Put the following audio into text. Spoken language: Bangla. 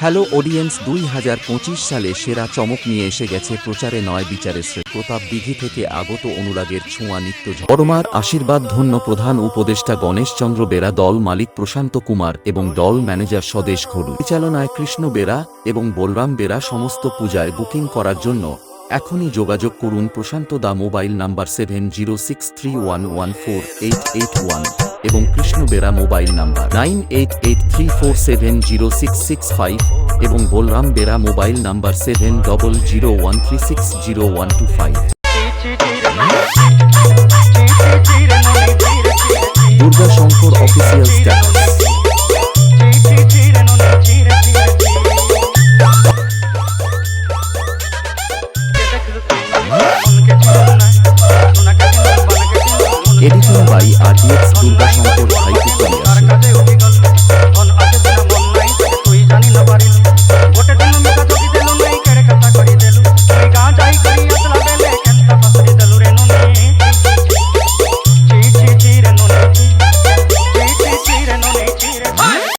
হ্যালো অডিয়েন্স, 2025 সালে সেরা চমক নিয়ে এসে গেছে প্রচারে নয় বিচারে প্রতাপ দিঘি থেকে আগত অনুরাগের ছোঁয়া নিত্য পরমার আশীর্বাদ ধন্য প্রধান উপদেষ্টা গণেশ চন্দ্র বেরা, দল মালিক প্রশান্ত কুমার এবং দল ম্যানেজার স্বদেশ ঘড়ু পরিচালনায় কৃষ্ণ বেরা এবং বলরাম বেরা। সমস্ত পূজায় বুকিং করার জন্য এখনই যোগাযোগ করুন প্রশান্ত দা মোবাইল নাম্বার 7063114881 এবং কৃষ্ণ বেরা মোবাইল নাম্বার 9883470665 এবং Balaram Bera mobile number 7001360125। Durga Shankar official status.